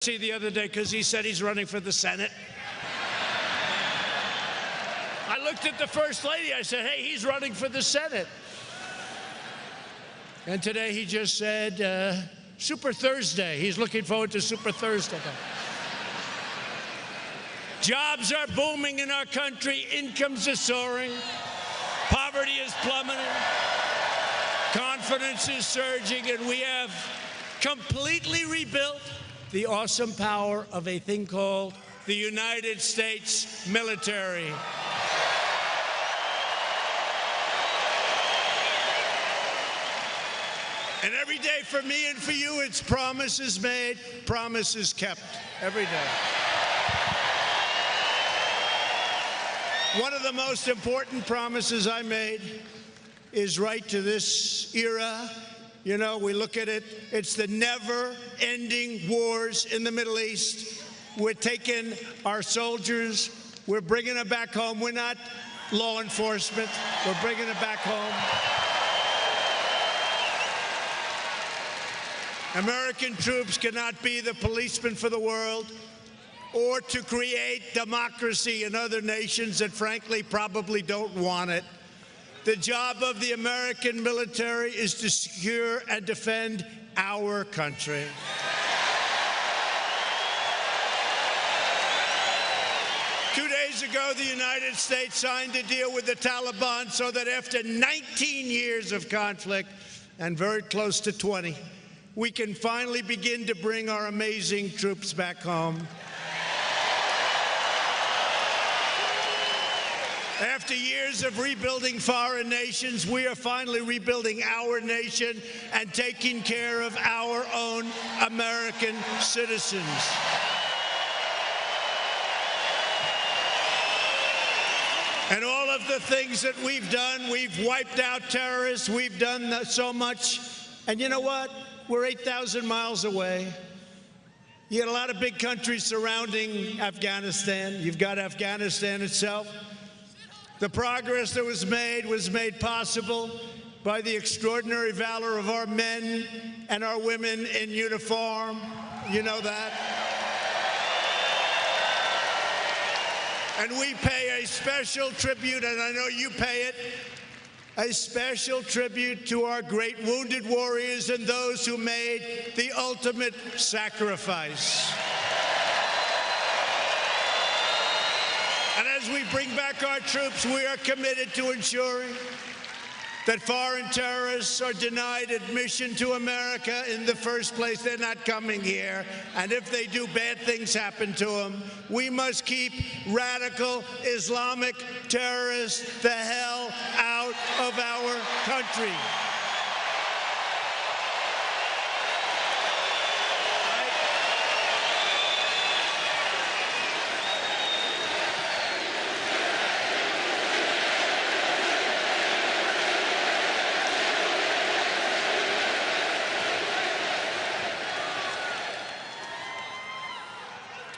Betsy the other day because he said he's running for the Senate. I looked at the First Lady. I said, hey, he's running for the Senate. And today he just said, Super Thursday. He's looking forward to Super Thursday. Jobs are booming in our country. Incomes are soaring. Poverty is plummeting. Confidence is surging. And we have completely rebuilt the awesome power of a thing called the United States military. And every day for me and for you, it's promises made, promises kept. Every day. One of the most important promises I made is right to this era. You know, we look at it, it's the never-ending wars in the Middle East. We're taking our soldiers, we're bringing them back home. We're not law enforcement, we're bringing them back home. American troops cannot be the policemen for the world or to create democracy in other nations that, frankly, probably don't want it. The job of the American military is to secure and defend our country. Two days ago, the United States signed a deal with the Taliban so that after 19 years of conflict, and very close to 20, we can finally begin to bring our amazing troops back home. After years of rebuilding foreign nations, we are finally rebuilding our nation and taking care of our own American citizens. And all of the things that we've done, we've wiped out terrorists, we've done so much. And you know what? We're 8,000 miles away. You got a lot of big countries surrounding Afghanistan. You've got Afghanistan itself. The progress that was made possible by the extraordinary valor of our men and our women in uniform. You know that. And we pay a special tribute, and I know you pay it, a special tribute to our great wounded warriors and those who made the ultimate sacrifice. And as we bring back our troops, we are committed to ensuring that foreign terrorists are denied admission to America in the first place. They're not coming here. And if they do, bad things happen to them. We must keep radical Islamic terrorists the hell out of our country.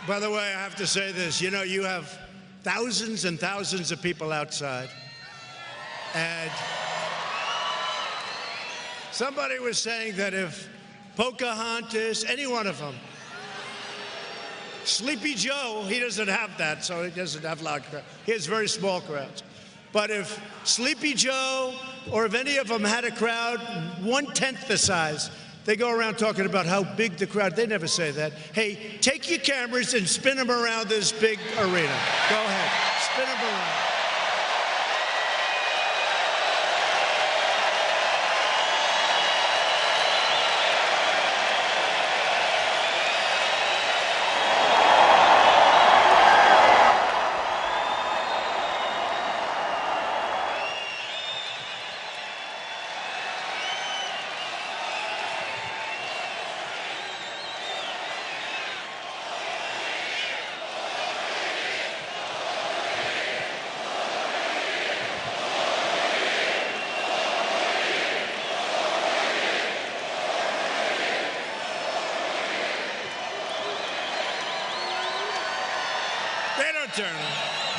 By the way, I have to say this. You know, you have thousands and thousands of people outside. And somebody was saying that if Pocahontas, any one of them, Sleepy Joe, he doesn't have that, so he doesn't have loud crowds. He has very small crowds. But if Sleepy Joe or if any of them had a crowd 1/10 the size, they go around talking about how big the crowd. They never say that. Hey, take your cameras and spin them around this big arena. Go ahead, spin them around.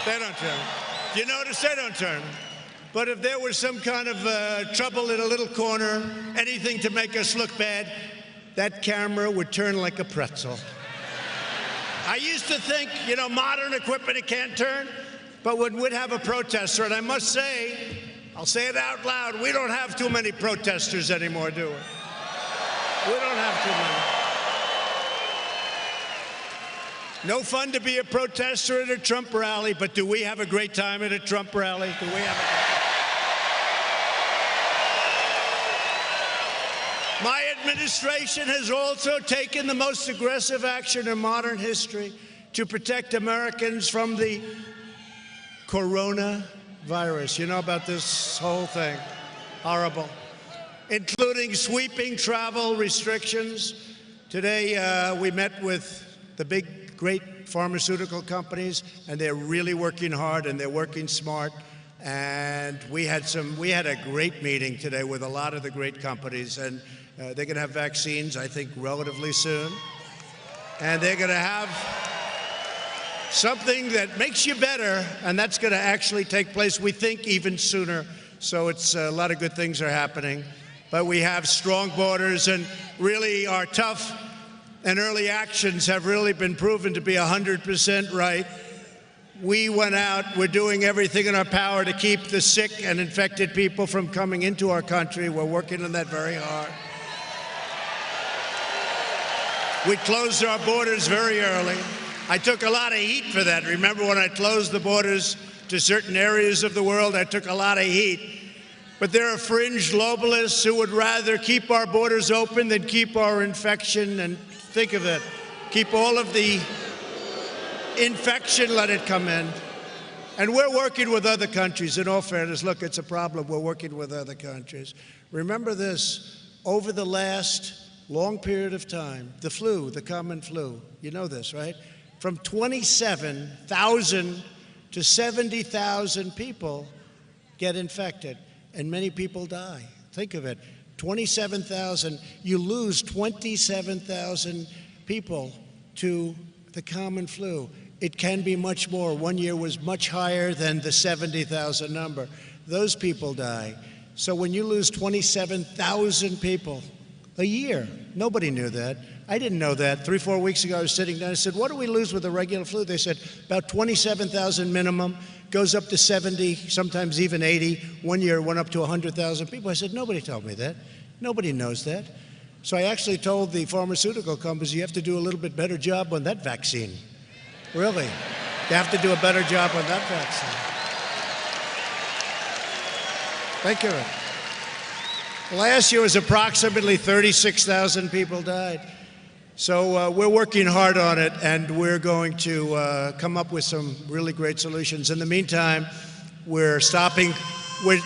They don't turn. You notice they don't turn. But if there was some kind of trouble in a little corner, anything to make us look bad, that camera would turn like a pretzel. I used to think, you know, modern equipment, it can't turn. But when we'd have a protester, and I must say, I'll say it out loud, we don't have too many protesters anymore, do we? We don't have too many. No fun to be a protester at a Trump rally, but do we have a great time at a Trump rally? Do we have a... My administration has also taken the most aggressive action in modern history to protect Americans from the coronavirus. You know about this whole thing? Horrible. Including sweeping travel restrictions. Today, we met with the big, great pharmaceutical companies, and they're really working hard and they're working smart. And we had a great meeting today with a lot of the great companies, and they're going to have vaccines, I think, relatively soon. And they're going to have something that makes you better, and that's going to actually take place, we think, even sooner. So it's a lot of good things are happening. But we have strong borders, and really our tough and early actions have really been proven to be 100% right. We went out, we're doing everything in our power to keep the sick and infected people from coming into our country. We're working on that very hard. We closed our borders very early. I took a lot of heat for that. Remember when I closed the borders to certain areas of the world, I took a lot of heat. But there are fringe globalists who would rather keep our borders open than keep our infection. And think of it, keep all of the infection, let it come in. And we're working with other countries. In all fairness, look, it's a problem. We're working with other countries. Remember this, over the last long period of time, the flu, the common flu, you know this, right? From 27,000 to 70,000 people get infected, and many people die. Think of it, 27,000, you lose 27,000 people to the common flu. It can be much more. One year was much higher than the 70,000 number. Those people die. So when you lose 27,000 people a year, nobody knew that. I didn't know that. 3-4 weeks ago, I was sitting down. I said, what do we lose with the regular flu? They said, about 27,000 minimum, goes up to 70, sometimes even 80. One year, it went up to 100,000 people. I said, nobody told me that. Nobody knows that. So I actually told the pharmaceutical companies, you have to do a little bit better job on that vaccine. Really. You have to do a better job on that vaccine. Thank you. Last year was approximately 36,000 people died. So we're working hard on it, and we're going to come up with some really great solutions. In the meantime, we're stopping. Only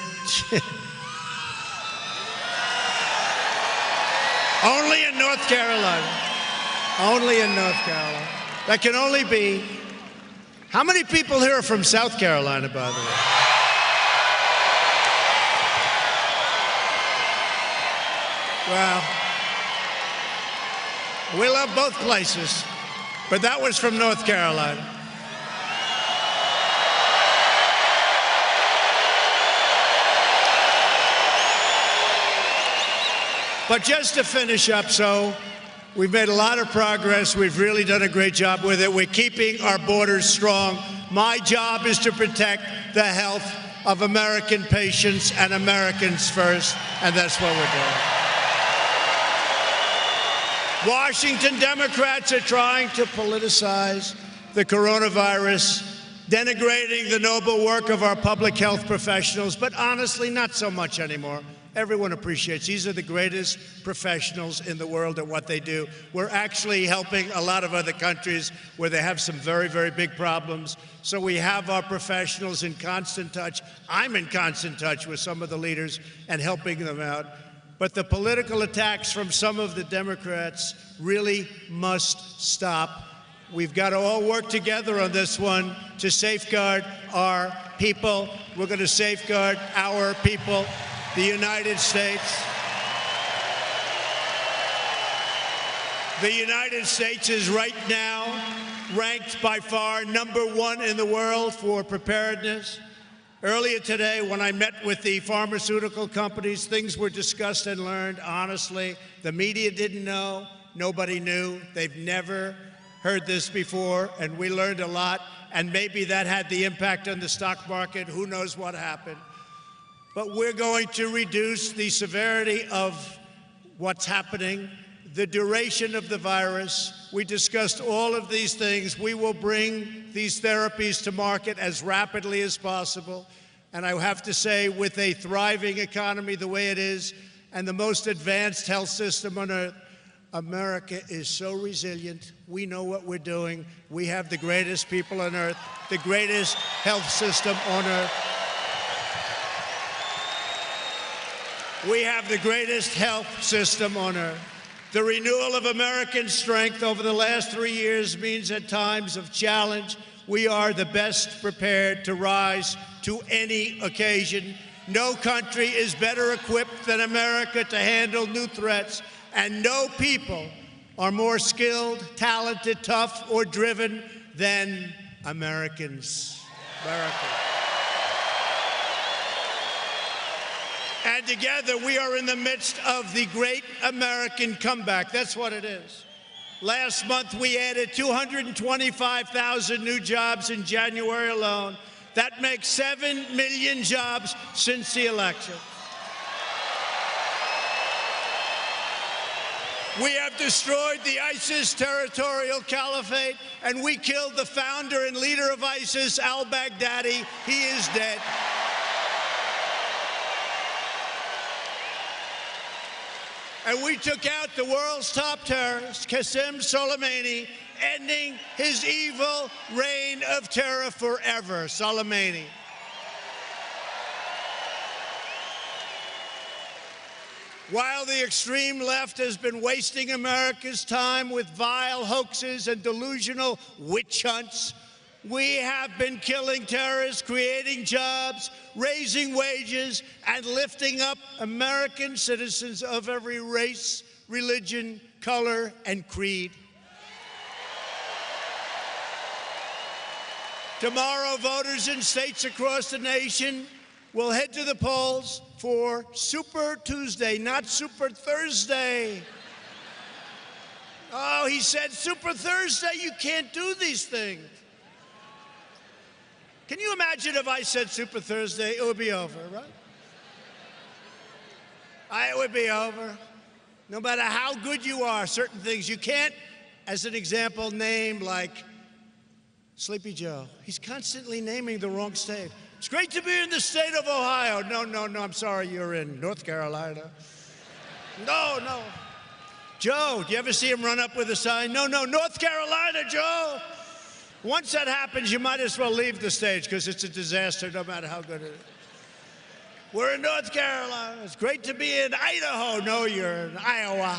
in North Carolina. Only in North Carolina. That can only be. How many people here are from South Carolina, by the way? Well, we love both places, but that was from North Carolina. But just to finish up, so we've made a lot of progress. We've really done a great job with it. We're keeping our borders strong. My job is to protect the health of American patients and Americans first, and that's what we're doing. Washington Democrats are trying to politicize the coronavirus, denigrating the noble work of our public health professionals, but honestly, not so much anymore. Everyone appreciates these are the greatest professionals in the world at what they do. We're actually helping a lot of other countries where they have some very, very big problems. So we have our professionals in constant touch. I'm in constant touch with some of the leaders and helping them out. But the political attacks from some of the Democrats really must stop. We've got to all work together on this one to safeguard our people. We're going to safeguard our people, the United States. The United States is right now ranked by far #1 in the world for preparedness. Earlier today, when I met with the pharmaceutical companies, things were discussed and learned honestly. The media didn't know. Nobody knew. They've never heard this before, and we learned a lot, and maybe that had the impact on the stock market. Who knows what happened? But we're going to reduce the severity of what's happening, the duration of the virus. We discussed all of these things. We will bring these therapies to market as rapidly as possible. And I have to say, with a thriving economy the way it is, and the most advanced health system on earth, America is so resilient. We know what we're doing. We have the greatest people on earth, the greatest health system on earth. We have the greatest health system on earth. The renewal of American strength over the last 3 years means at times of challenge, we are the best prepared to rise to any occasion. No country is better equipped than America to handle new threats, and no people are more skilled, talented, tough, or driven than Americans. And together, we are in the midst of the great American comeback. That's what it is. Last month, we added 225,000 new jobs in January alone. That makes 7 million jobs since the election. We have destroyed the ISIS territorial caliphate, and we killed the founder and leader of ISIS, al-Baghdadi. He is dead. And we took out the world's top terrorist, Qasem Soleimani, ending his evil reign of terror forever. Soleimani. While the extreme left has been wasting America's time with vile hoaxes and delusional witch hunts, we have been killing terrorists, creating jobs, raising wages, and lifting up American citizens of every race, religion, color, and creed. Tomorrow, voters in states across the nation will head to the polls for Super Tuesday, not Super Thursday. Oh, he said Super Thursday. You can't do these things. Can you imagine if I said Super Thursday? It would be over, right? It would be over. No matter how good you are, certain things you can't, as an example, name like Sleepy Joe. He's constantly naming the wrong state. It's great to be in the state of Ohio. No, I'm sorry, you're in North Carolina. No. Joe, do you ever see him run up with a sign? No, North Carolina, Joe. Once that happens, you might as well leave the stage because it's a disaster no matter how good it is. We're in North Carolina. It's great to be in Idaho. No, you're in Iowa.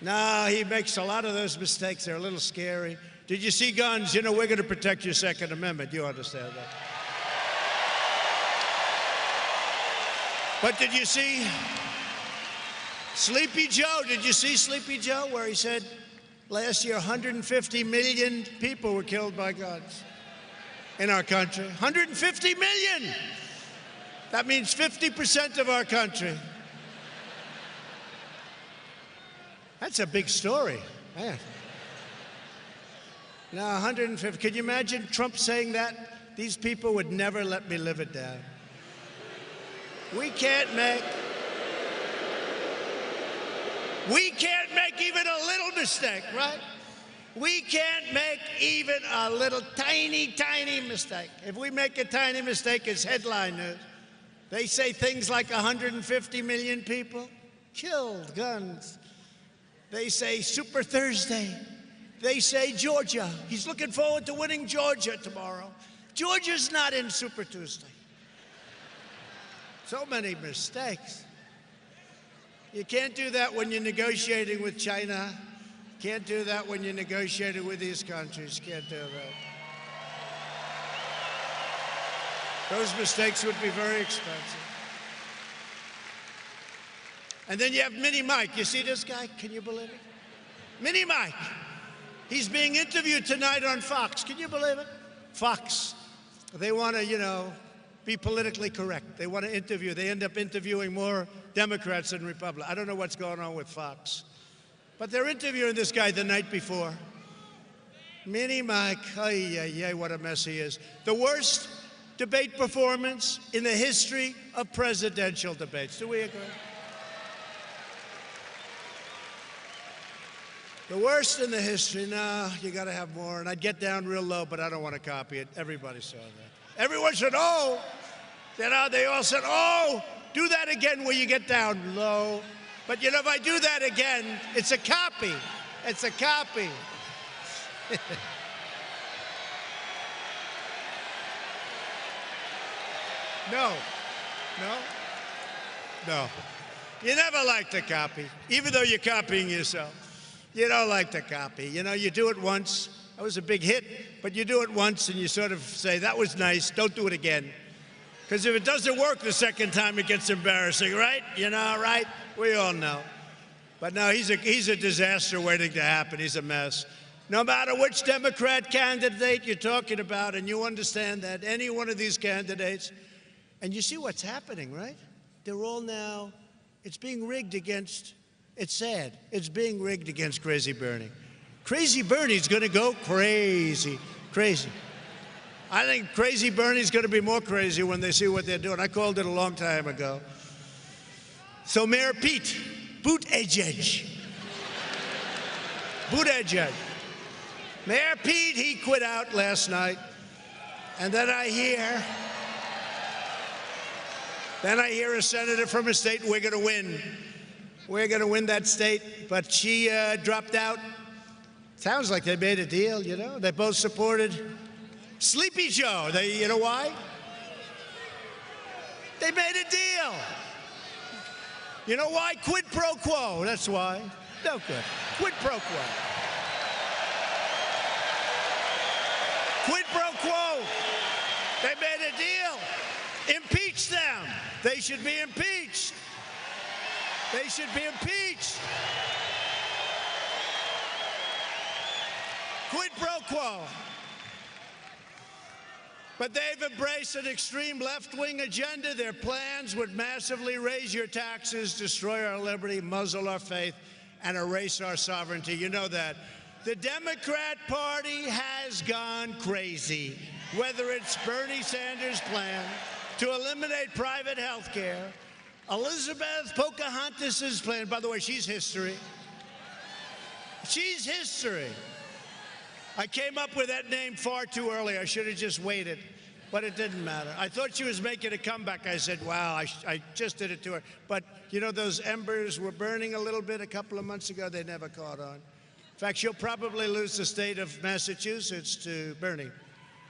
No, he makes a lot of those mistakes. They're a little scary. Did you see guns? You know, we're going to protect your Second Amendment. You understand that? But did you see Sleepy Joe? Did you see Sleepy Joe where he said, last year, 150 million people were killed by guns in our country. 150 million! That means 50% of our country. That's a big story, man. Now, 150. Can you imagine Trump saying that? These people would never let me live it down. We can't make even a little mistake, right? We can't make even a little tiny mistake. If we make a tiny mistake, it's headline news. They say things like 150 million people killed, guns. They say Super Thursday. They say Georgia. He's looking forward to winning Georgia tomorrow. Georgia's not in Super Tuesday. So many mistakes. You can't do that when you're negotiating with China. Can't do that when you're negotiating with these countries. Can't do that. Those mistakes would be very expensive. And then you have Mini Mike. You see this guy? Can you believe it? Mini Mike. He's being interviewed tonight on Fox. Can you believe it? Fox. They want to, be politically correct. They want to interview. They end up interviewing more Democrats than Republicans. I don't know what's going on with Fox. But they're interviewing this guy the night before. Mini Mike, ay, what a mess he is. The worst debate performance in the history of presidential debates. Do we agree? The worst in the history. No, you got to have more. And I'd get down real low, but I don't want to copy it. Everybody saw that. Everyone said, oh. They all said, oh, do that again where you get down low. But, if I do that again, it's a copy. It's a copy. No. You never like to copy, even though you're copying yourself. You don't like to copy. You do it once. That was a big hit, but you do it once and you sort of say, that was nice, don't do it again. Because if it doesn't work the second time, it gets embarrassing, right? Right? We all know. But no, he's a disaster waiting to happen. He's a mess. No matter which Democrat candidate you're talking about, and you understand that, any one of these candidates, and you see what's happening, right? They're all now, it's being rigged against, it's sad, it's being rigged against Crazy Bernie. Crazy Bernie's going to go crazy. I think Crazy Bernie's going to be more crazy when they see what they're doing. I called it a long time ago. So Mayor Pete Buttigieg. Mayor Pete, he quit out last night. And then I hear a senator from a state, we're going to win. We're going to win that state. But she dropped out. Sounds like they made a deal, They both supported Sleepy Joe. You know why? They made a deal. You know why? Quid pro quo. That's why. No good. Quid pro quo. Quid pro quo. They made a deal. Impeach them. They should be impeached. They should be impeached. Quid pro quo. But they've embraced an extreme left-wing agenda. Their plans would massively raise your taxes, destroy our liberty, muzzle our faith, and erase our sovereignty. You know that. The Democrat Party has gone crazy, whether it's Bernie Sanders' plan to eliminate private health care, Elizabeth Pocahontas' plan. By the way, she's history. She's history. I came up with that name far too early. I should have just waited, but it didn't matter. I thought she was making a comeback. I said, wow, I just did it to her. But, those embers were burning a little bit a couple of months ago. They never caught on. In fact, she'll probably lose the state of Massachusetts to Bernie.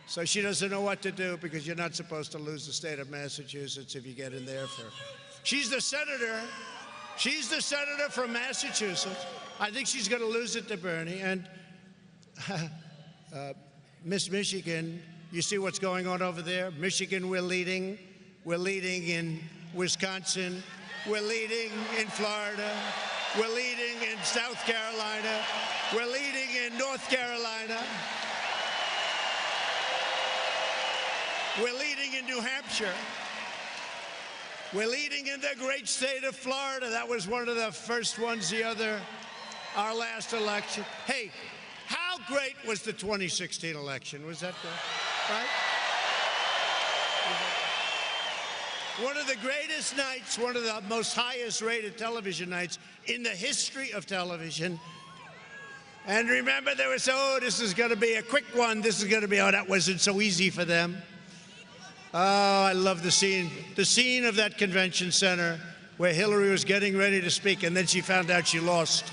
So she doesn't know what to do, because you're not supposed to lose the state of Massachusetts if you get in there for. She's the senator. She's the senator from Massachusetts. I think she's going to lose it to Bernie. And Miss Michigan, you see what's going on over there? Michigan, we're leading. We're leading in Wisconsin. We're leading in Florida. We're leading in South Carolina. We're leading in North Carolina. We're leading in New Hampshire. We're leading in the great state of Florida. That was one of the first ones our last election. Hey, how great was the 2016 election? Was that good? Right? One of the greatest nights, one of the most highest rated television nights in the history of television. And remember, there was, this is going to be a quick one. This is going to be, that wasn't so easy for them. Oh, I love the scene of that convention center where Hillary was getting ready to speak, and then she found out she lost.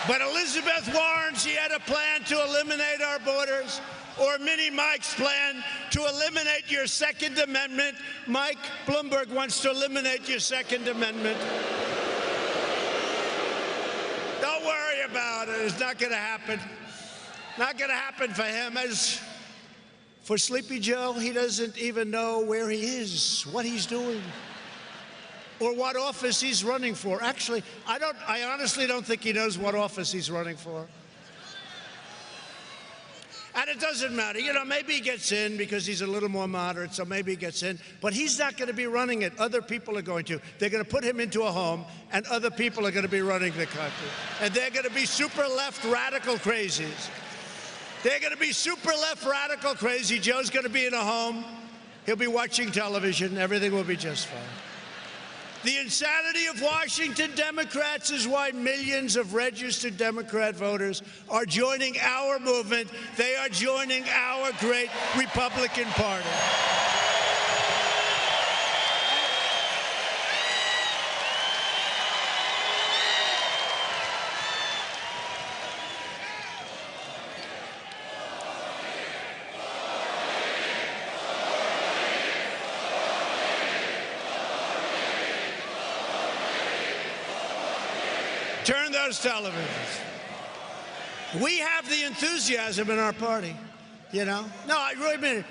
But Elizabeth Warren, she had a plan to eliminate our borders, or Mini Mike's plan to eliminate your Second Amendment. Mike Bloomberg wants to eliminate your Second Amendment. Don't worry about it. It's not going to happen. Not going to happen for him. As for Sleepy Joe, he doesn't even know where he is, what he's doing, or what office he's running for. Actually, I honestly don't think he knows what office he's running for. And it doesn't matter. You know, maybe he gets in because he's a little more moderate, so maybe he gets in. But he's not going to be running it. Other people are going to. They're going to put him into a home, and other people are going to be running the country. And they're going to be super left radical crazies. They're going to be super left radical crazy. Joe's going to be in a home. He'll be watching television. Everything will be just fine. The insanity of Washington Democrats is why millions of registered Democrat voters are joining our movement. They are joining our great Republican Party. Turn those televisions. We have the enthusiasm in our party, you know? No, I really mean it.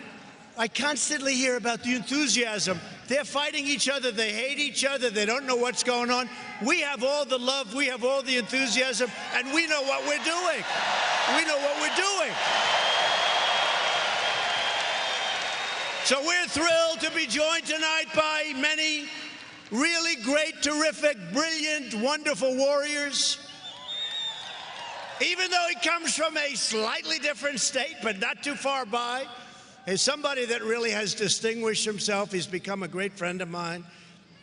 I constantly hear about the enthusiasm. They're fighting each other. They hate each other. They don't know what's going on. We have all the love. We have all the enthusiasm. And we know what we're doing. We know what we're doing. So we're thrilled to be joined tonight by many really great, terrific, brilliant, wonderful warriors. Even though he comes from a slightly different state, but not too far by, is somebody that really has distinguished himself. He's become a great friend of mine.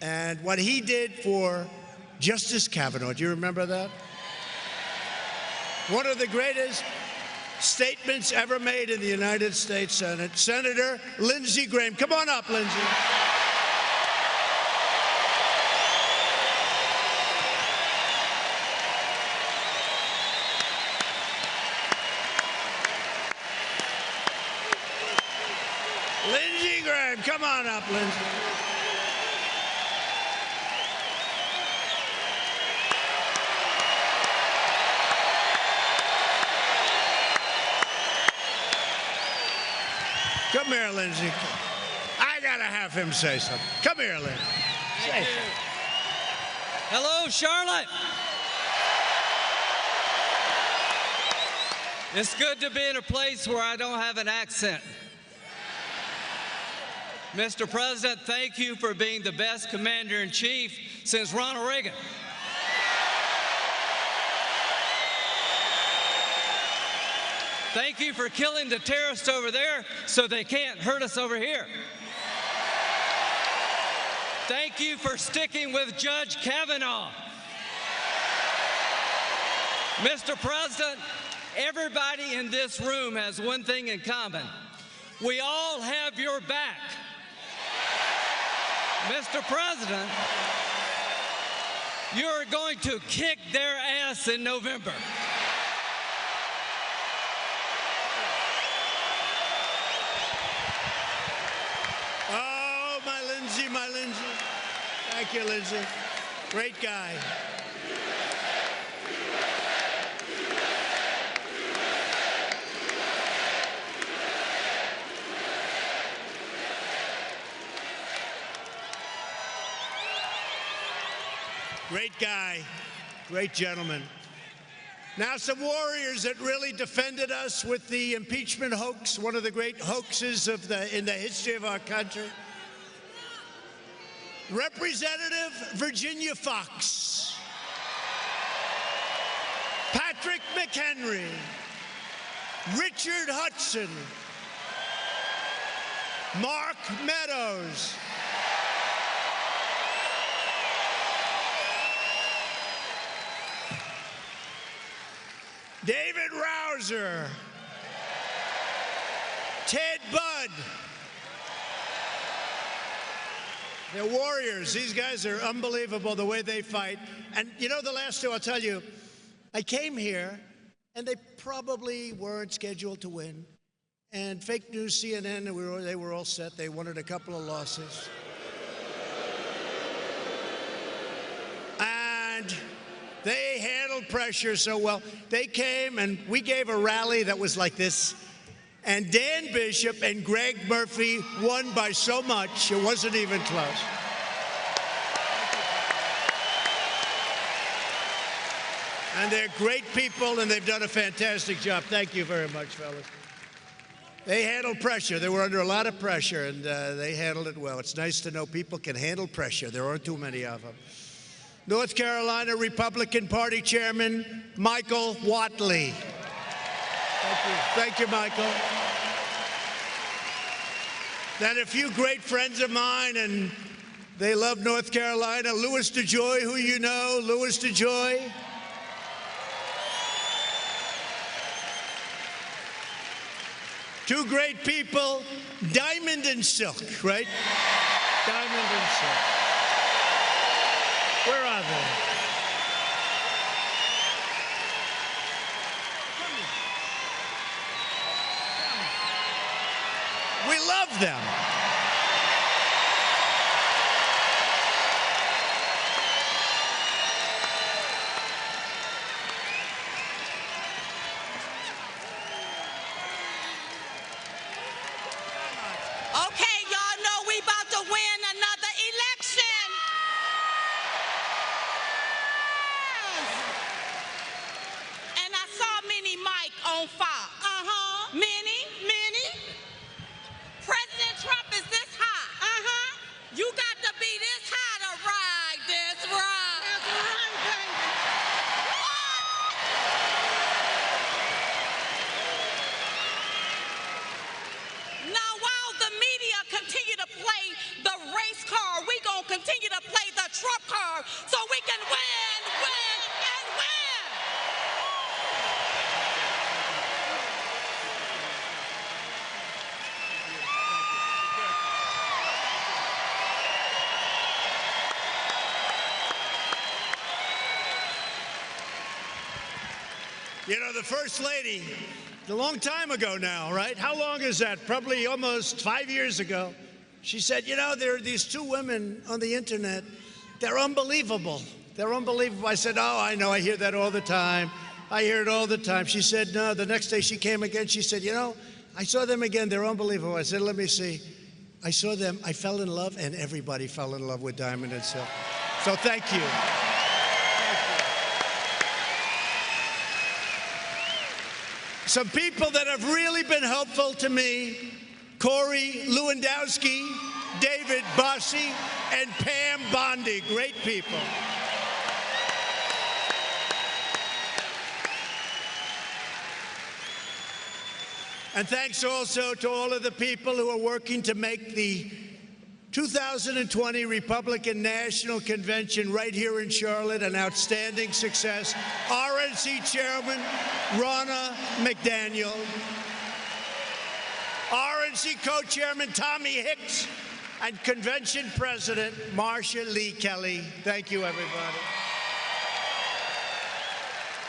And what he did for Justice Kavanaugh, do you remember that? One of the greatest statements ever made in the United States Senate. Senator Lindsey Graham. Come on up, Lindsey. Lindsey Graham, come on up, Lindsey. Come here, Lindsey. I gotta have him say something. Come here, Lindsey. Say something. Hello, Charlotte. It's good to be in a place where I don't have an accent. Mr. President, thank you for being the best commander-in-chief since Ronald Reagan. Thank you for killing the terrorists over there so they can't hurt us over here. Thank you for sticking with Judge Kavanaugh. Mr. President, everybody in this room has one thing in common. We all have your back. Mr. President, you're going to kick their ass in November. Oh, my Lindsey, my Lindsey. Thank you, Lindsey. Great guy. Great guy, great gentleman. Now some warriors that really defended us with the impeachment hoax, one of the great hoaxes in the history of our country. Representative Virginia Foxx, Patrick McHenry, Richard Hudson, Mark Meadows, David Rouser, Ted Budd. They're warriors. These guys are unbelievable the way they fight. And you know, the last two, I'll tell you, I came here and they probably weren't scheduled to win. And fake news, CNN, they were all set. They wanted a couple of losses. And they handled pressure so well. They came and we gave a rally that was like this. And Dan Bishop and Greg Murphy won by so much, it wasn't even close. And they're great people, and they've done a fantastic job. Thank you very much, fellas. They handled pressure. They were under a lot of pressure, and they handled it well. It's nice to know people can handle pressure. There aren't too many of them. North Carolina Republican Party Chairman Michael Whatley. Thank you. Thank you, Michael. Then a few great friends of mine, and they love North Carolina. Louis DeJoy, who you know. Louis DeJoy. Two great people, Diamond and Silk, right? Diamond and Silk. Where are they? We love them. Okay, y'all know we about to win another election. And I saw Mini Mike on Fox. Mini. President Trump is this high. You got to be this high to ride this ride. That's right, baby. Now, while the media continue to play the race card, we gonna continue to play the Trump card so we can win, and win. You know, the First Lady, a long time ago now, right? How long is that? Probably almost 5 years ago. She said, you know, there are these two women on the internet. They're unbelievable. They're unbelievable. I said, oh, I know. I hear that all the time. I hear it all the time. She said, no. The next day she came again. She said, you know, I saw them again. They're unbelievable. I said, let me see. I saw them. I fell in love, and everybody fell in love with Diamond and Silk. So thank you. Some people that have really been helpful to me, Corey Lewandowski, David Bossie, and Pam Bondi, great people. And thanks also to all of the people who are working to make the 2020 Republican National Convention right here in Charlotte an outstanding success. RNC Chairman Ronna McDaniel, RNC Co-Chairman Tommy Hicks, and Convention President Marcia Lee Kelly. Thank you, everybody.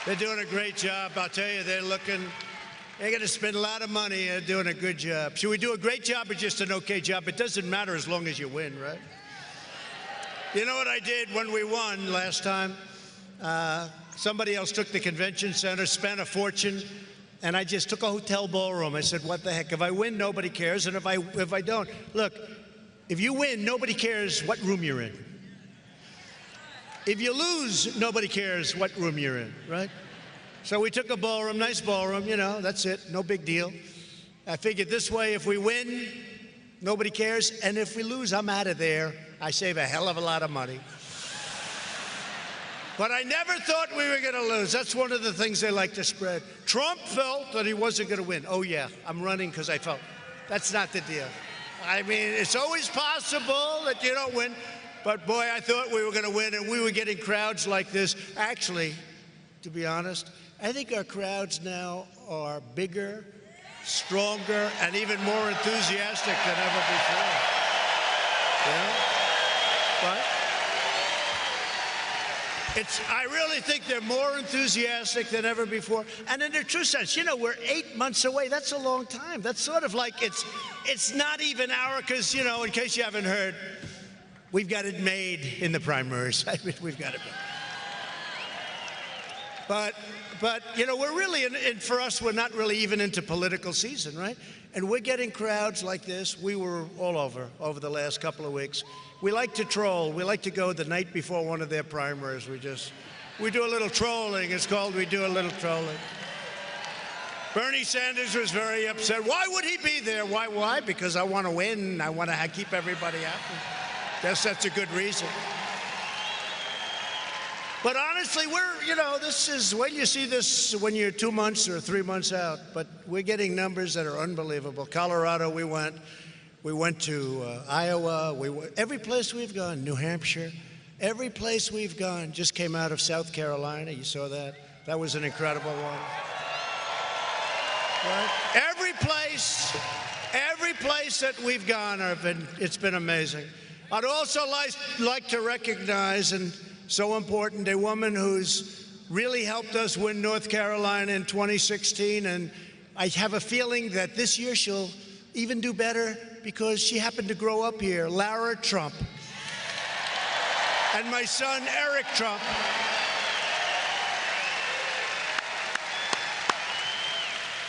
They're doing a great job. I'll tell you, they're going to spend a lot of money doing a good job. Should we do a great job or just an okay job? It doesn't matter as long as you win, right? You know what I did when we won last time? Somebody else took the convention center, spent a fortune, and I just took a hotel ballroom. I said, what the heck? If I win, nobody cares. And if I don't, look, if you win, nobody cares what room you're in. If you lose, nobody cares what room you're in, right? So we took a ballroom, nice ballroom, you know, that's it, no big deal. I figured this way, if we win, nobody cares, and if we lose, I'm out of there. I save a hell of a lot of money. But I never thought we were going to lose. That's one of the things they like to spread. Trump felt that he wasn't going to win. Oh, yeah, I'm running because I felt. That's not the deal. I mean, it's always possible that you don't win, but boy, I thought we were going to win, and we were getting crowds like this. Actually, to be honest, I think our crowds now are bigger, stronger, and even more enthusiastic than ever before. Yeah? But I really think they're more enthusiastic than ever before. And in a true sense, you know, we're 8 months away. That's a long time. That's sort of like it's not even because, you know, in case you haven't heard, we've got it made in the primaries. I mean, we've got it made. But you know, we're really, for us, we're not really even into political season, right? And we're getting crowds like this. We were all over the last couple of weeks. We like to troll. We like to go the night before one of their primaries. We do a little trolling. It's called We Do a Little Trolling. Bernie Sanders was very upset. Why would he be there? Why? Because I want to win. I want to keep everybody happy. Guess that's a good reason. But honestly, this is, when you see this, when you're 2 months or 3 months out, but we're getting numbers that are unbelievable. Colorado, we went to Iowa, every place we've gone, New Hampshire, every place we've gone, just came out of South Carolina. You saw that? That was an incredible one. Right? Every place that we've gone, it's been amazing. I'd also like to recognize, and so important, a woman who's really helped us win North Carolina in 2016, and I have a feeling that this year she'll even do better because she happened to grow up here, Lara Trump. And my son, Eric Trump.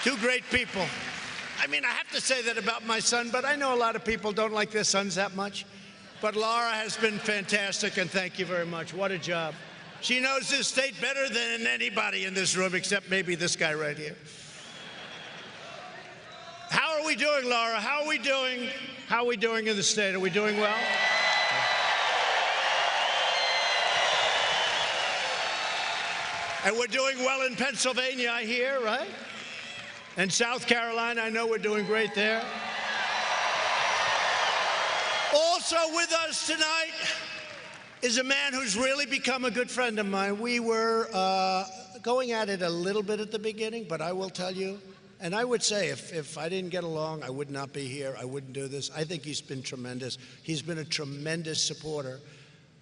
Two great people. I mean, I have to say that about my son, but I know a lot of people don't like their sons that much. But Lara has been fantastic, and thank you very much. What a job. She knows this state better than anybody in this room, except maybe this guy right here. How are we doing, Lara? How are we doing? How are we doing in the state? Are we doing well? And we're doing well in Pennsylvania, I hear, right? And South Carolina, I know we're doing great there. Also with us tonight is a man who's really become a good friend of mine. We were going at it a little bit at the beginning, but I will tell you, and I would say if I didn't get along, I would not be here. I wouldn't do this. I think he's been tremendous. He's been a tremendous supporter.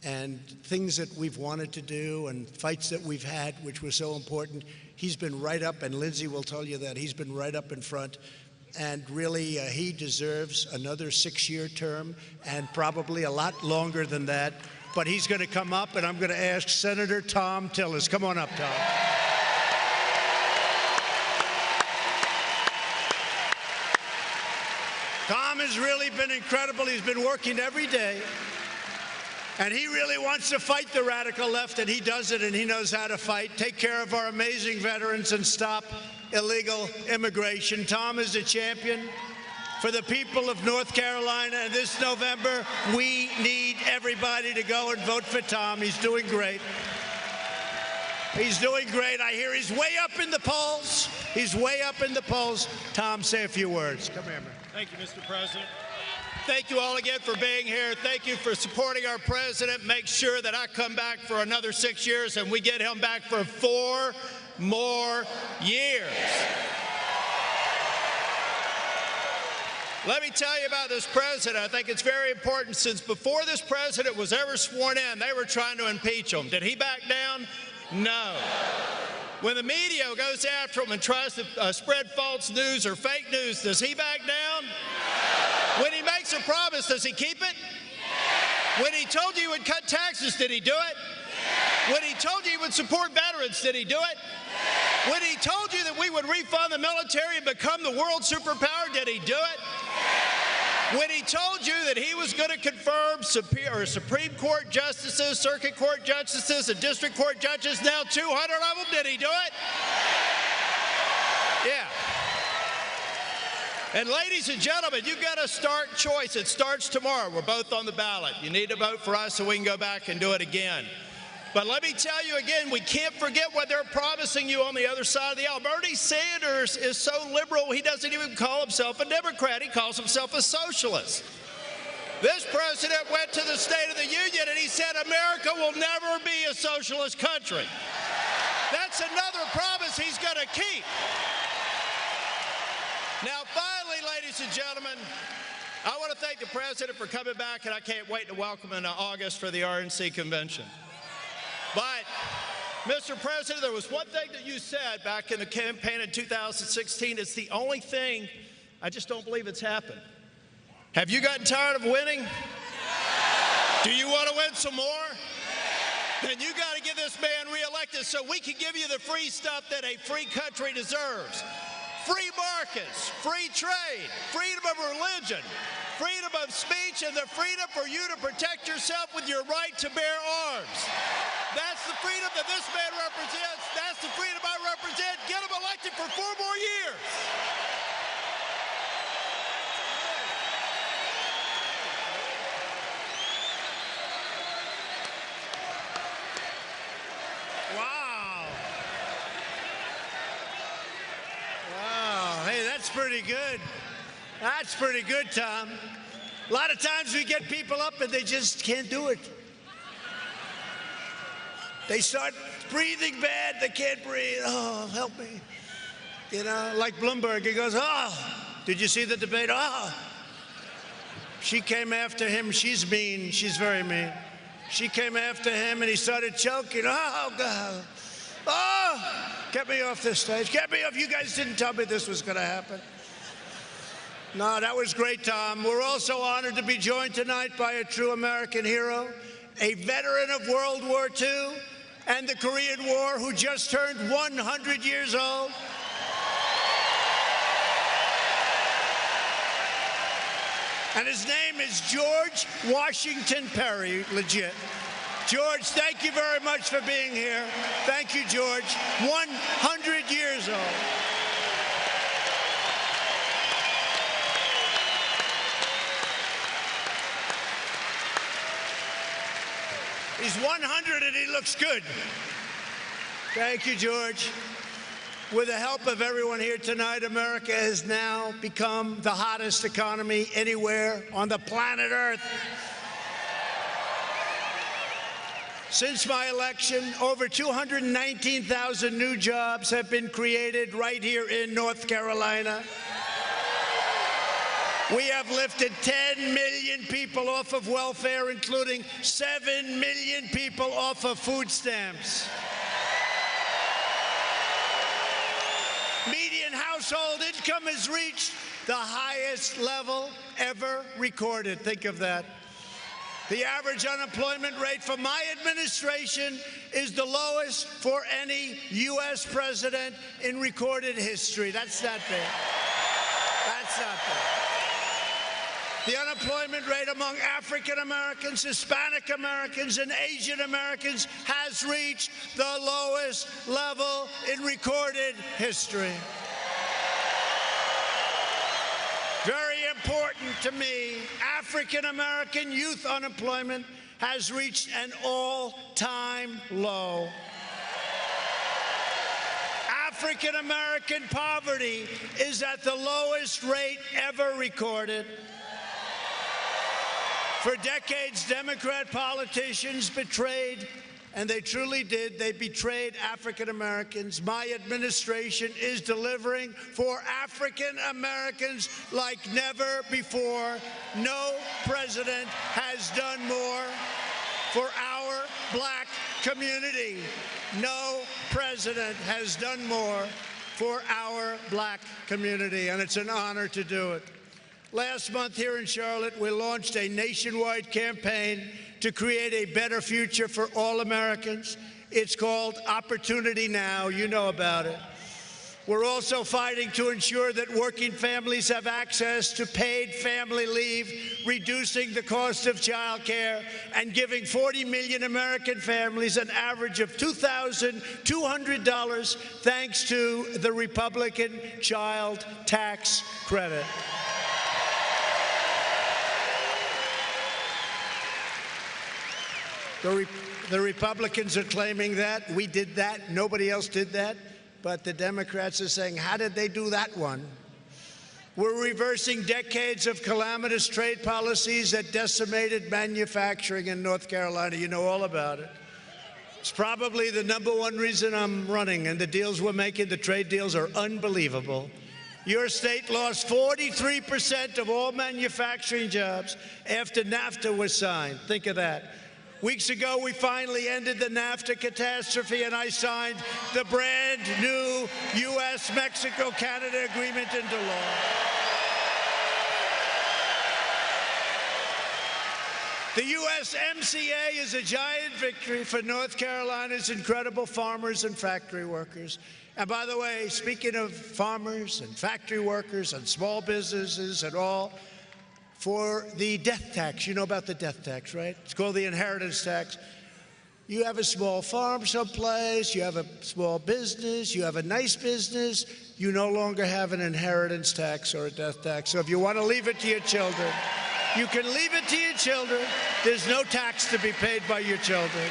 And things that we've wanted to do and fights that we've had, which were so important, he's been right up, and Lindsey will tell you that, he's been right up in front. And really, he deserves another 6-year term and probably a lot longer than that. But he's going to come up, and I'm going to ask Senator Thom Tillis. Come on up, Tom. Tom has really been incredible. He's been working every day. And he really wants to fight the radical left, and he does it, and he knows how to fight, take care of our amazing veterans, and stop illegal immigration. Tom is a champion for the people of North Carolina, and this November, we need everybody to go and vote for Tom. He's doing great. He's doing great. I hear he's way up in the polls. He's way up in the polls. Tom, say a few words. Come here, man. Thank you, Mr. President. Thank you all again for being here. Thank you for supporting our president. Make sure that I come back for another 6 years and we get him back for 4 more years. Let me tell you about this president. I think it's very important. Since before this president was ever sworn in, they were trying to impeach him. Did he back down? No. When the media goes after him and tries to spread false news or fake news, does he back down? When he makes a promise, does he keep it? When he told you he would cut taxes, did he do it? When he told you he would support veterans, did he do it? When he told you that we would refund the military and become the world superpower, did he do it? When he told you that he was going to confirm Supreme Court justices, Circuit Court justices, and District Court judges, now 200 of them, did he do it? Yeah. And ladies and gentlemen, you've got to start choice. It starts tomorrow. We're both on the ballot. You need to vote for us so we can go back and do it again. But let me tell you again, we can't forget what they're promising you on the other side of the aisle. Bernie Sanders is so liberal, he doesn't even call himself a Democrat. He calls himself a socialist. This president went to the State of the Union and he said America will never be a socialist country. That's another promise he's going to keep. Now, finally, ladies and gentlemen, I want to thank the president for coming back, and I can't wait to welcome him in August for the RNC convention. But, Mr. President, there was one thing that you said back in the campaign in 2016. It's the only thing I just don't believe it's happened. Have you gotten tired of winning? Do you want to win some more? Then you got to get this man reelected so we can give you the free stuff that a free country deserves. Free markets, free trade, freedom of religion, freedom of speech, and the freedom for you to protect yourself with your right to bear arms. That's the freedom that this man represents. That's the freedom I represent. Get him elected for 4 more years. Wow. Wow. Hey, that's pretty good. That's pretty good, Tom. A lot of times we get people up and they just can't do it. They start breathing bad. They can't breathe. Oh, help me. You know, like Bloomberg, he goes, oh, did you see the debate? Oh. She came after him. She's mean. She's very mean. She came after him and he started choking. Oh, God. Oh, get me off this stage. Get me off. You guys didn't tell me this was going to happen. No, that was great, Tom. We're also honored to be joined tonight by a true American hero, a veteran of World War II and the Korean War who just turned 100 years old. And his name is George Washington Perry, legit. George, thank you very much for being here. Thank you, George. 100 years old. He's 100 and he looks good. Thank you, George. With the help of everyone here tonight, America has now become the hottest economy anywhere on the planet Earth. Since my election, over 219,000 new jobs have been created right here in North Carolina. We have lifted 10 million people off of welfare, including 7 million people off of food stamps. Median household income has reached the highest level ever recorded. Think of that. The average unemployment rate for my administration is the lowest for any U.S. president in recorded history. That's not bad. That's not bad. The unemployment rate among African Americans, Hispanic Americans, and Asian Americans has reached the lowest level in recorded history. Very important to me, African American youth unemployment has reached an all-time low. African American poverty is at the lowest rate ever recorded. For decades, Democrat politicians betrayed, and they truly did, they betrayed African Americans. My administration is delivering for African Americans like never before. No president has done more for our black community. No president has done more for our black community, and it's an honor to do it. Last month here in Charlotte, we launched a nationwide campaign to create a better future for all Americans. It's called Opportunity Now. You know about it. We're also fighting to ensure that working families have access to paid family leave, reducing the cost of child care, and giving 40 million American families an average of $2,200 thanks to the Republican Child Tax Credit. The Republicans are claiming that. We did that. Nobody else did that. But the Democrats are saying, how did they do that one? We're reversing decades of calamitous trade policies that decimated manufacturing in North Carolina. You know all about it. It's probably the #1 reason I'm running, and the deals we're making, the trade deals, are unbelievable. Your state lost 43% of all manufacturing jobs after NAFTA was signed. Think of that. Weeks ago, we finally ended the NAFTA catastrophe, and I signed the brand new U.S.-Mexico-Canada agreement into law. The USMCA is a giant victory for North Carolina's incredible farmers and factory workers. And by the way, speaking of farmers and factory workers and small businesses and all, for the death tax. You know about the death tax, right? It's called the inheritance tax. You have a small farm someplace, you have a small business, you have a nice business, you no longer have an inheritance tax or a death tax. So if you want to leave it to your children, you can leave it to your children. There's no tax to be paid by your children.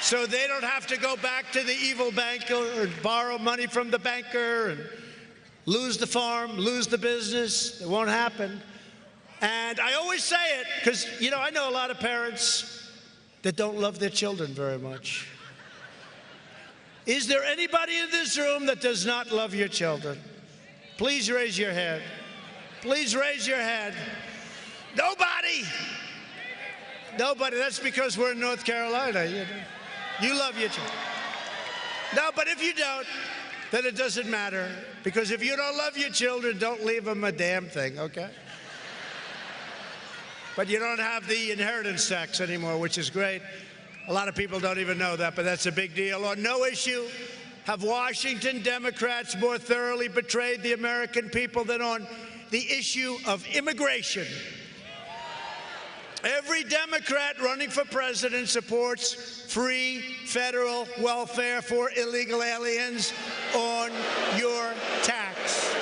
So they don't have to go back to the evil banker or borrow money from the banker and lose the farm, lose the business. It won't happen. And I always say it because, you know, I know a lot of parents that don't love their children very much. Is there anybody in this room that does not love your children? Please raise your hand. Please raise your hand. Nobody. Nobody. That's because we're in North Carolina. You love your children. No, but if you don't, then it doesn't matter. Because if you don't love your children, don't leave them a damn thing, okay? But you don't have the inheritance tax anymore, which is great. A lot of people don't even know that, but that's a big deal. On no issue have Washington Democrats more thoroughly betrayed the American people than on the issue of immigration. Every Democrat running for president supports free federal welfare for illegal aliens on your tax.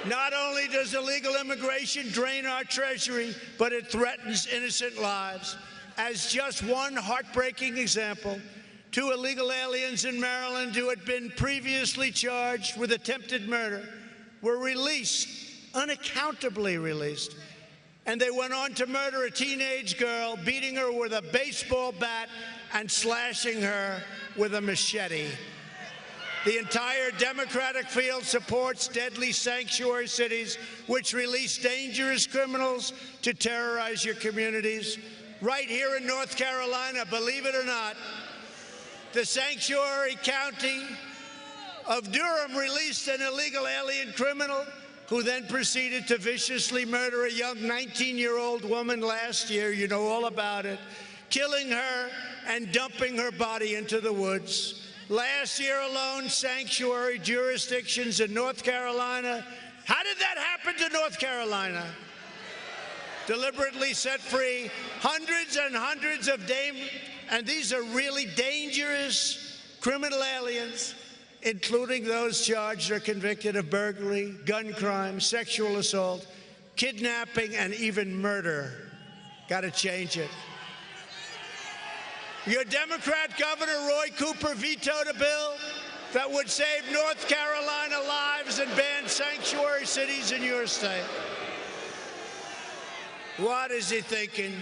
Not only does illegal immigration drain our treasury, but it threatens innocent lives. As just one heartbreaking example, 2 illegal aliens in Maryland who had been previously charged with attempted murder were released, unaccountably released. And they went on to murder a teenage girl, beating her with a baseball bat and slashing her with a machete. The entire Democratic field supports deadly sanctuary cities, which release dangerous criminals to terrorize your communities. Right here in North Carolina, believe it or not, the sanctuary county of Durham released an illegal alien criminal who then proceeded to viciously murder a young 19-year-old woman last year. You know all about it, killing her and dumping her body into the woods. Last year alone, sanctuary jurisdictions in North Carolina, how did that happen to North Carolina? Deliberately set free hundreds and hundreds of and these are really dangerous criminal aliens, including those charged or convicted of burglary, gun crime, sexual assault, kidnapping, and even murder. Got to change it. Your Democrat Governor Roy Cooper vetoed a bill that would save North Carolina lives and ban sanctuary cities in your state. What is he thinking?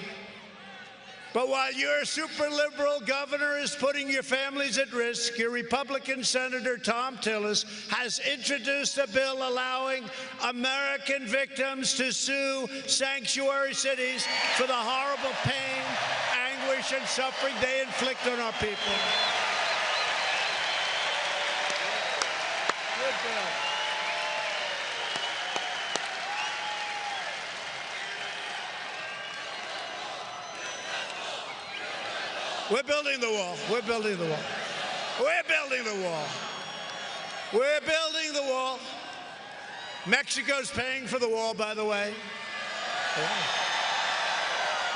But while your super liberal governor is putting your families at risk, your Republican Senator Thom Tillis has introduced a bill allowing American victims to sue sanctuary cities for the horrible pain, anguish, and suffering they inflict on our people. Good bill. We're building the wall. We're building the wall. We're building the wall. We're building the wall. Mexico's paying for the wall, by the way. Yeah.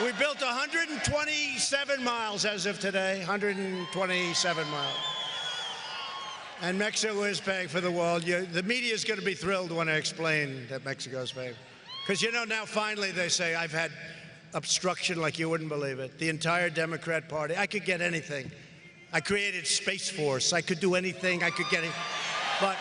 We built 127 miles as of today, 127 miles. And Mexico is paying for the wall. The media is going to be thrilled when I explain that Mexico's paying. Because, you know, now finally they say I've had obstruction like you wouldn't believe it. The entire Democrat Party. I could get anything. I created Space Force. I could do anything. I could get it. But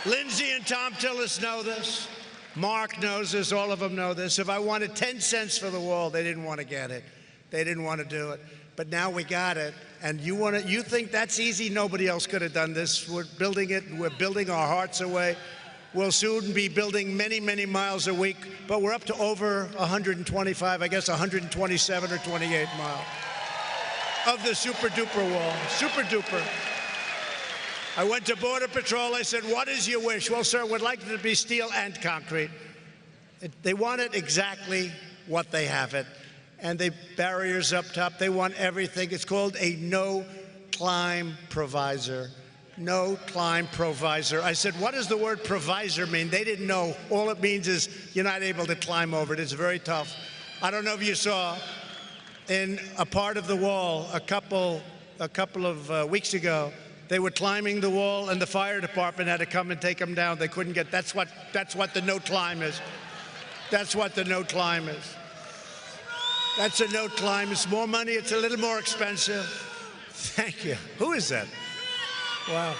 Lindsey and Thom Tillis know this. Mark knows this. All of them know this. If I wanted 10 cents for the wall, they didn't want to get it. They didn't want to do it. But now we got it. And you think that's easy? Nobody else could have done this. We're building it. We're building our hearts away. We'll soon be building many, many miles a week, but we're up to over 125, I guess 127 or 28 miles of the super duper wall. Super duper. I went to Border Patrol. I said, what is your wish? Well, sir, we'd like it to be steel and concrete. They want it exactly what they have it. And the barriers up top, they want everything. It's called a no-climb provisor. No climb provisor. I said, what does the word provisor mean? They didn't know. All it means is you're not able to climb over it. It's very tough. I don't know if you saw, in a part of the wall a couple of weeks ago, they were climbing the wall, and the fire department had to come and take them down. They couldn't get. That's what the no climb is. That's what the no climb is. That's a no climb. It's more money. It's a little more expensive. Thank you. Who is that? Wow.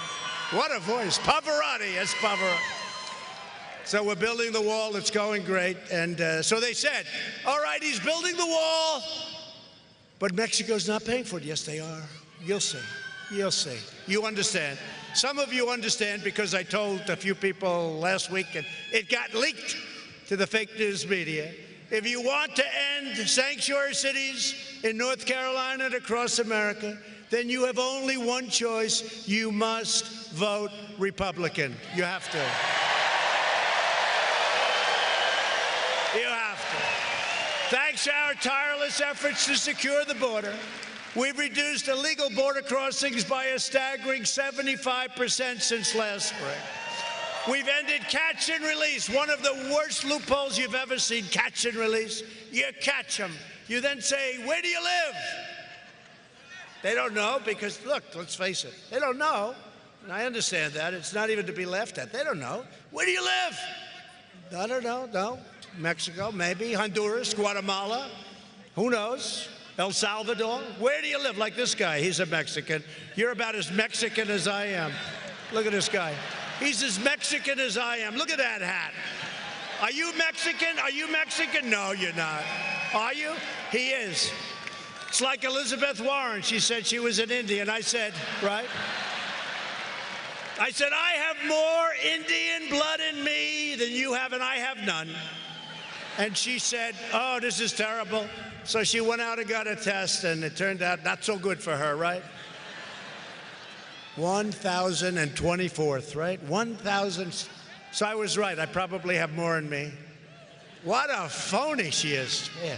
What a voice. Pavarotti. Yes, Pavarotti. So we're building the wall. It's going great. And so they said, all right, he's building the wall, but Mexico's not paying for it. Yes, they are. You'll see. You'll see. You understand. Some of you understand because I told a few people last week, and it got leaked to the fake news media. If you want to end sanctuary cities in North Carolina and across America, then you have only one choice. You must vote Republican. You have to. You have to. Thanks to our tireless efforts to secure the border, we've reduced illegal border crossings by a staggering 75% since last spring. We've ended catch and release, one of the worst loopholes you've ever seen, catch and release. You catch them. You then say, where do you live? They don't know because, look, let's face it, they don't know. And I understand that. It's not even to be laughed at. They don't know. Where do you live? I don't know. No. Mexico, maybe. Honduras, Guatemala. Who knows? El Salvador. Where do you live? Like this guy. He's a Mexican. You're about as Mexican as I am. Look at this guy. He's as Mexican as I am. Look at that hat. Are you Mexican? Are you Mexican? No, you're not. Are you? He is. It's like Elizabeth Warren. She said she was an Indian. I said, right? I said, I have more Indian blood in me than you have, and I have none. And she said, oh, this is terrible. So she went out and got a test, and it turned out not so good for her, right? 1,024th, right? 1,000. So I was right. I probably have more in me. What a phony she is. Yeah.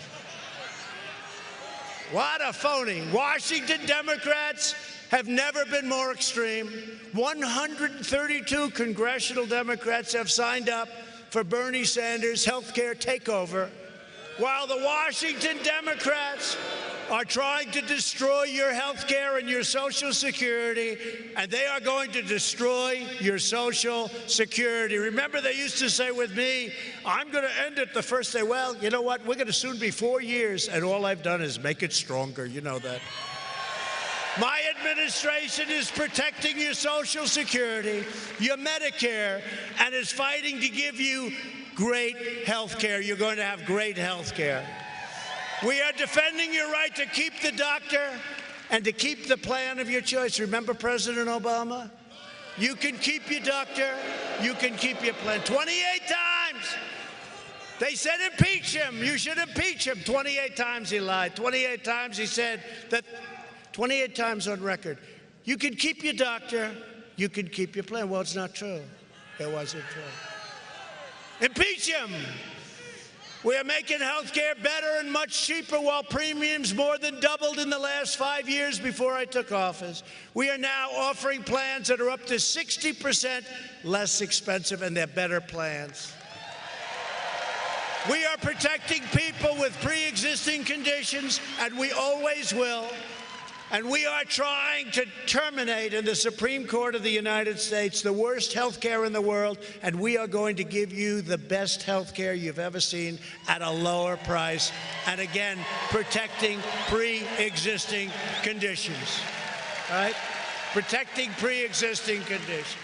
What a phony. Washington Democrats have never been more extreme. 132 congressional Democrats have signed up for Bernie Sanders' health care takeover, while the Washington Democrats are trying to destroy your health care and your Social Security, and they are going to destroy your Social Security. Remember, they used to say with me, I'm going to end it the first day. Well, you know what? We're going to soon be 4 years, and all I've done is make it stronger. You know that. My administration is protecting your Social Security, your Medicare, and is fighting to give you great health care. You're going to have great health care. We are defending your right to keep the doctor and to keep the plan of your choice. Remember President Obama? You can keep your doctor, you can keep your plan. 28 times. They said impeach him. You should impeach him. 28 times he lied. 28 times he said that, 28 times on record. You can keep your doctor, you can keep your plan. Well, it's not true. It wasn't true. Impeach him. We are making health care better and much cheaper while premiums more than doubled in the last 5 years before I took office. We are now offering plans that are up to 60% less expensive, and they're better plans. We are protecting people with pre-existing conditions, and we always will. And we are trying to terminate in the Supreme Court of the United States the worst health care in the world, and we are going to give you the best health care you've ever seen at a lower price, and again, protecting pre-existing conditions, right? Protecting pre-existing conditions.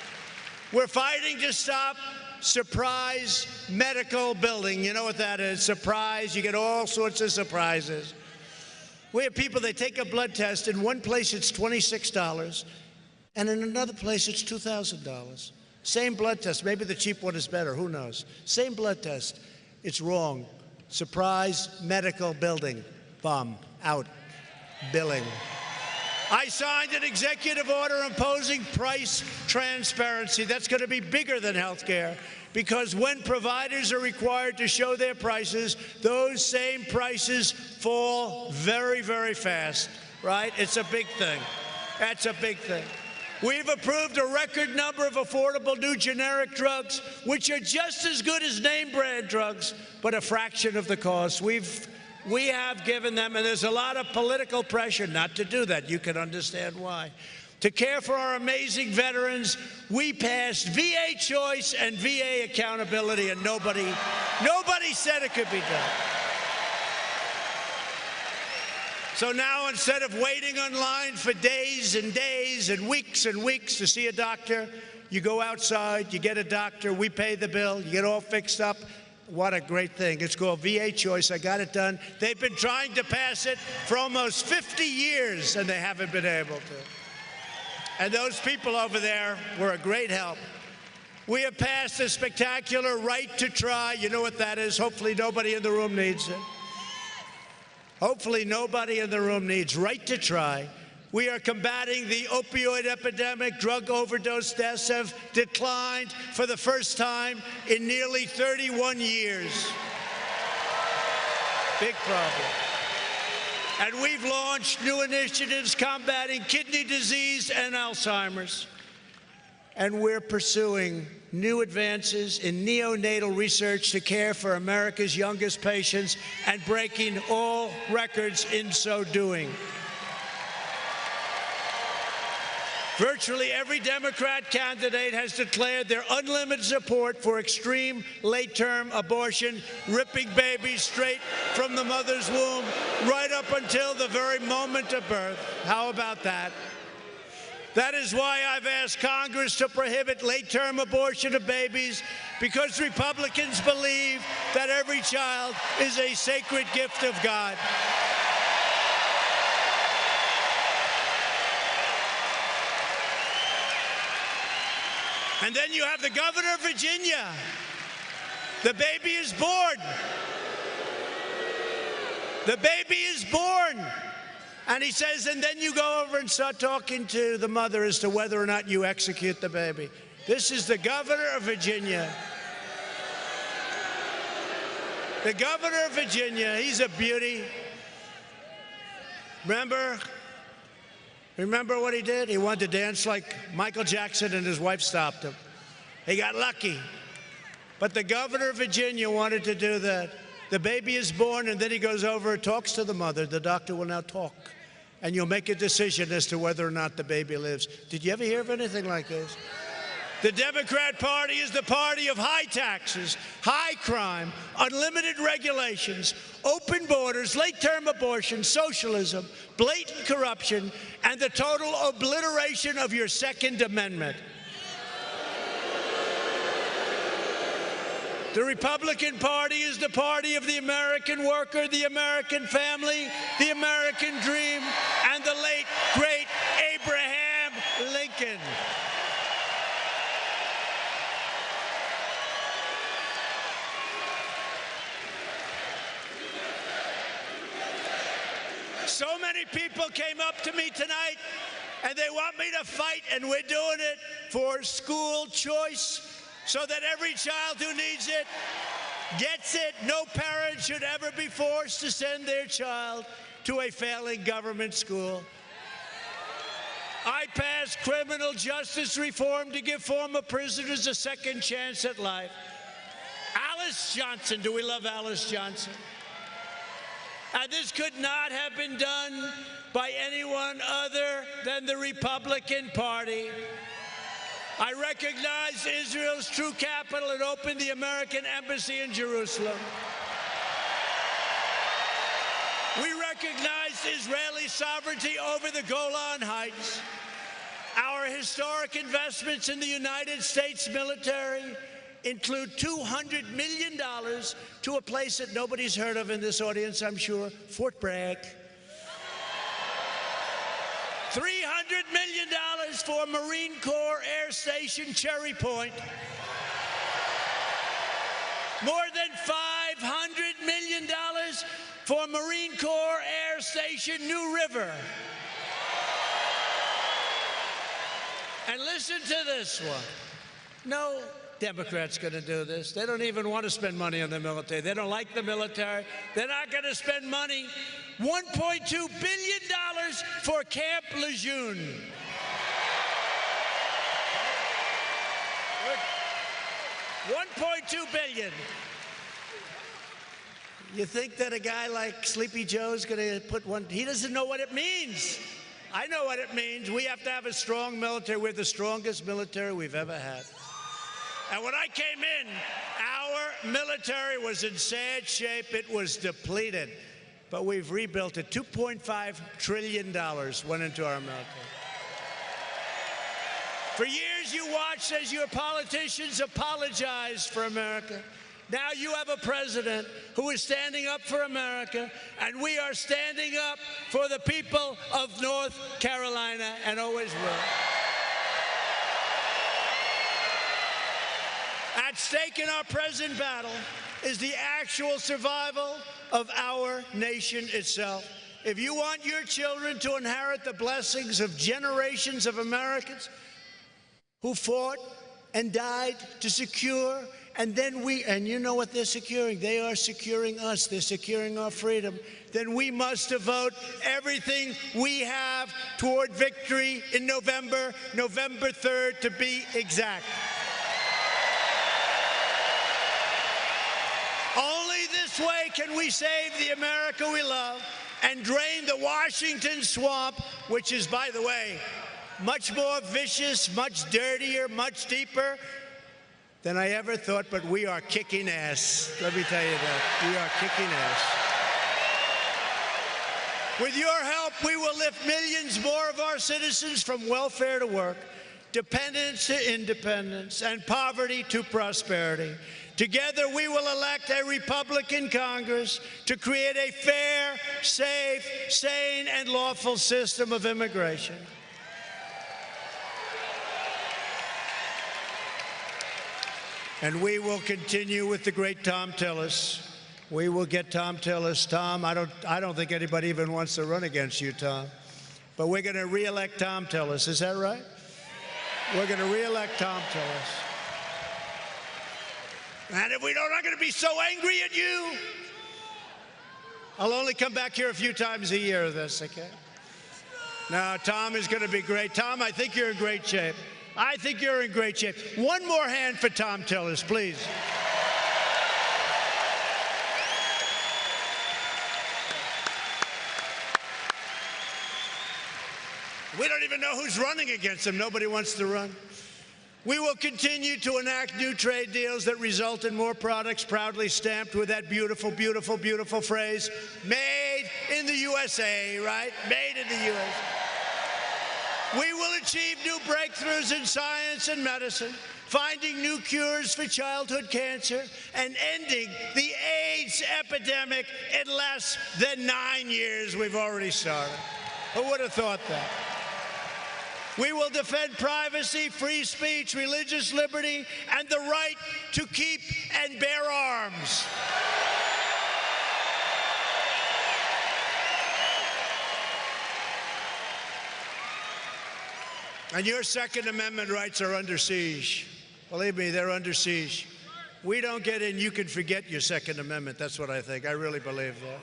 We're fighting to stop surprise medical billing. You know what that is? Surprise. You get all sorts of surprises. We have people, they take a blood test. In one place, it's $26, and in another place, it's $2,000. Same blood test. Maybe the cheap one is better. Who knows? Same blood test. It's wrong. Surprise medical billing. Bomb. Out. Billing. I signed an executive order imposing price transparency. That's going to be bigger than health care, because when providers are required to show their prices, those same prices fall very, very fast, right? It's a big thing. That's a big thing. We've approved a record number of affordable new generic drugs, which are just as good as name brand drugs, but a fraction of the cost. We've We have given them, and there's a lot of political pressure not to do that. You can understand why. To care for our amazing veterans, we passed VA choice and VA accountability, and nobody said it could be done. So now, instead of waiting online for days and days and weeks to see a doctor, you go outside, you get a doctor, we pay the bill, you get all fixed up. What a great thing. It's called VA choice. I got it done. They've been trying to pass it for almost 50 years, and they haven't been able to. And those people over there were a great help. We have passed a spectacular right to try. You know what that is? Hopefully nobody in the room needs it. Hopefully nobody in the room needs right to try. We are combating the opioid epidemic. Drug overdose deaths have declined for the first time in nearly 31 years. Big problem. And we've launched new initiatives combating kidney disease and Alzheimer's. And we're pursuing new advances in neonatal research to care for America's youngest patients and breaking all records in so doing. Virtually every Democrat candidate has declared their unlimited support for extreme late-term abortion, ripping babies straight from the mother's womb right up until the very moment of birth. How about that? That is why I've asked Congress to prohibit late-term abortion of babies, because Republicans believe that every child is a sacred gift of God. And then you have the governor of Virginia. The baby is born. The baby is born. And he says, and then you go over and start talking to the mother as to whether or not you execute the baby. This is the governor of Virginia. The governor of Virginia, he's a beauty. Remember what he did? He wanted to dance like Michael Jackson, and his wife stopped him. He got lucky. But the governor of Virginia wanted to do that. The baby is born, and then he goes over and talks to the mother. The doctor will now talk, and you'll make a decision as to whether or not the baby lives. Did you ever hear of anything like this? The Democrat Party is the party of high taxes, high crime, unlimited regulations, open borders, late-term abortion, socialism, blatant corruption, and the total obliteration of your Second Amendment. The Republican Party is the party of the American worker, the American family, the American dream, and the late, great Abraham Lincoln. So many people came up to me tonight, and they want me to fight, and we're doing it for school choice, so that every child who needs it gets it. No parent should ever be forced to send their child to a failing government school. I passed criminal justice reform to give former prisoners a second chance at life. Alice Johnson, do we love Alice Johnson? And this could not have been done by anyone other than the Republican Party. I recognized Israel's true capital and opened the American embassy in Jerusalem. We recognized Israeli sovereignty over the Golan Heights. Our historic investments in the United States military include $200 million to a place that nobody's heard of in this audience, I'm sure, Fort Bragg. $300 million for Marine Corps Air Station Cherry Point. More than $500 million for Marine Corps Air Station New River. And listen to this one. No Democrat's going to do this. They don't even want to spend money on the military. They don't like the military. They're not going to spend money. $1.2 billion for Camp Lejeune. $1.2 billion. You think that a guy like Sleepy Joe's going to put one? He doesn't know what it means. I know what it means. We have to have a strong military. We're the strongest military we've ever had. And when I came in, our military was in sad shape. It was depleted. But we've rebuilt it. $2.5 trillion went into our military. For years, you watched as your politicians apologized for America. Now you have a president who is standing up for America, and we are standing up for the people of North Carolina and always will. At stake in our present battle is the actual survival of our nation itself. If you want your children to inherit the blessings of generations of Americans who fought and died to secure, and you know what they're securing? They are securing us. They're securing our freedom. Then we must devote everything we have toward victory in November 3rd to be exact. Only this way can we save the America we love and drain the Washington swamp, which is, by the way, much more vicious, much dirtier, much deeper than I ever thought, but we are kicking ass. Let me tell you that. We are kicking ass. With your help, we will lift millions more of our citizens from welfare to work, dependence to independence, and poverty to prosperity. Together, we will elect a Republican Congress to create a fair, safe, sane, and lawful system of immigration. And we will continue with the great Thom Tillis. We will get Thom Tillis. Tom, I don't think anybody even wants to run against you, Tom. But we're going to re-elect Thom Tillis. Is that right? We're going to re-elect Thom Tillis. And if we don't, I'm going to be so angry at you. I'll only come back here a few times a year of this, okay? Now, Tom is going to be great. Tom, I think you're in great shape. I think you're in great shape. One more hand for Thom Tillis, please. We don't even know who's running against him. Nobody wants to run. We will continue to enact new trade deals that result in more products proudly stamped with that beautiful, beautiful, beautiful phrase, made in the USA, right? Made in the USA. We will achieve new breakthroughs in science and medicine, finding new cures for childhood cancer, and ending the AIDS epidemic in less than 9 years. We've already started. Who would have thought that? We will defend privacy, free speech, religious liberty, and the right to keep and bear arms. And your Second Amendment rights are under siege. Believe me, they're under siege. We don't get in, you can forget your Second Amendment. That's what I think. I really believe that.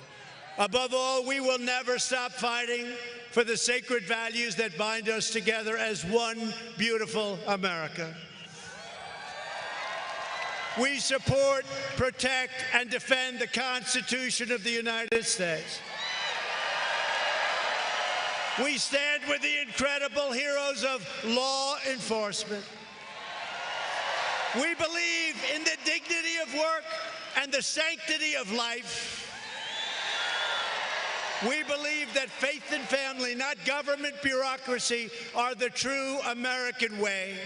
Above all, we will never stop fighting for the sacred values that bind us together as one beautiful America. We support, protect, and defend the Constitution of the United States. We stand with the incredible heroes of law enforcement. We believe in the dignity of work and the sanctity of life. We believe that faith and family, not government bureaucracy, are the true American way.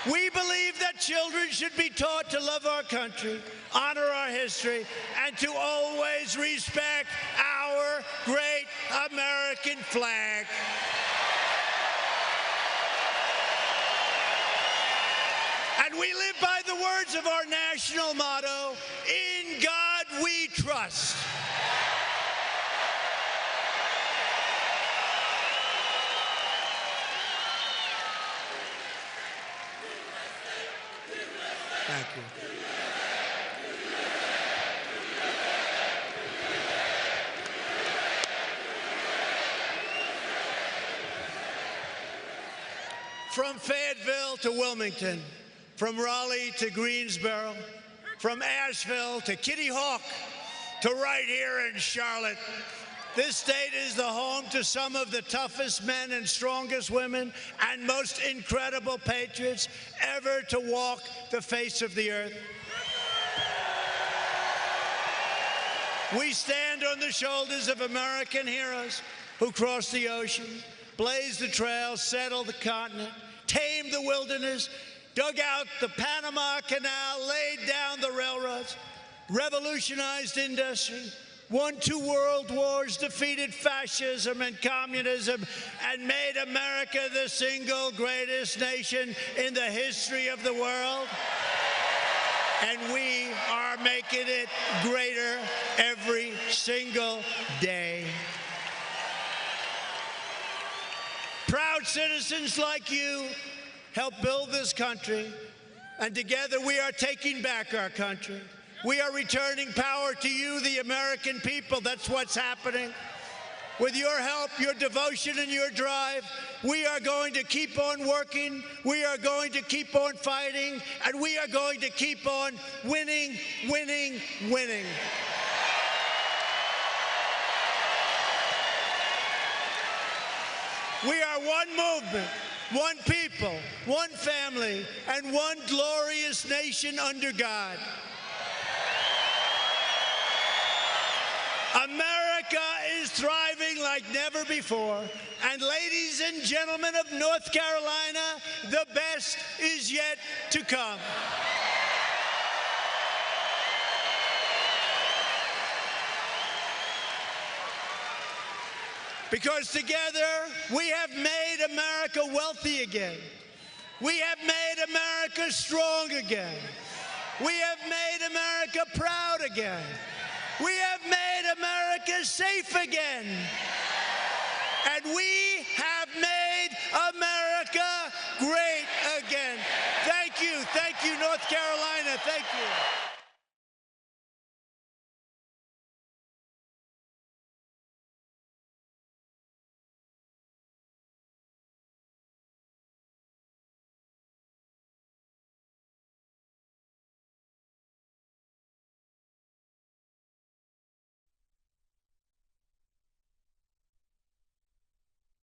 We believe that children should be taught to love our country, honor our history, and to always respect our great American flag. And we live by the words of our national motto, "In God we trust." Thank you. From Fayetteville to Wilmington, from Raleigh to Greensboro, from Asheville to Kitty Hawk to right here in Charlotte. This state is the home to some of the toughest men and strongest women and most incredible patriots ever to walk the face of the earth. We stand on the shoulders of American heroes who crossed the ocean, blazed the trail, settled the continent, tamed the wilderness, dug out the Panama Canal, laid down the railroads, revolutionized industry, won 2 world wars, defeated fascism and communism, and made America the single greatest nation in the history of the world. And we are making it greater every single day. Proud citizens like you help build this country, and together we are taking back our country. We are returning power to you, the American people. That's what's happening. With your help, your devotion, and your drive, we are going to keep on working, we are going to keep on fighting, and we are going to keep on winning, winning, winning. We are one movement, one people, one family, and one glorious nation under God. America is thriving like never before. And ladies and gentlemen of North Carolina, the best is yet to come. Because together we have made America wealthy again. We have made America strong again. We have made America proud again. We have made America safe again. And we have made America great again. Thank you, North Carolina. Thank you.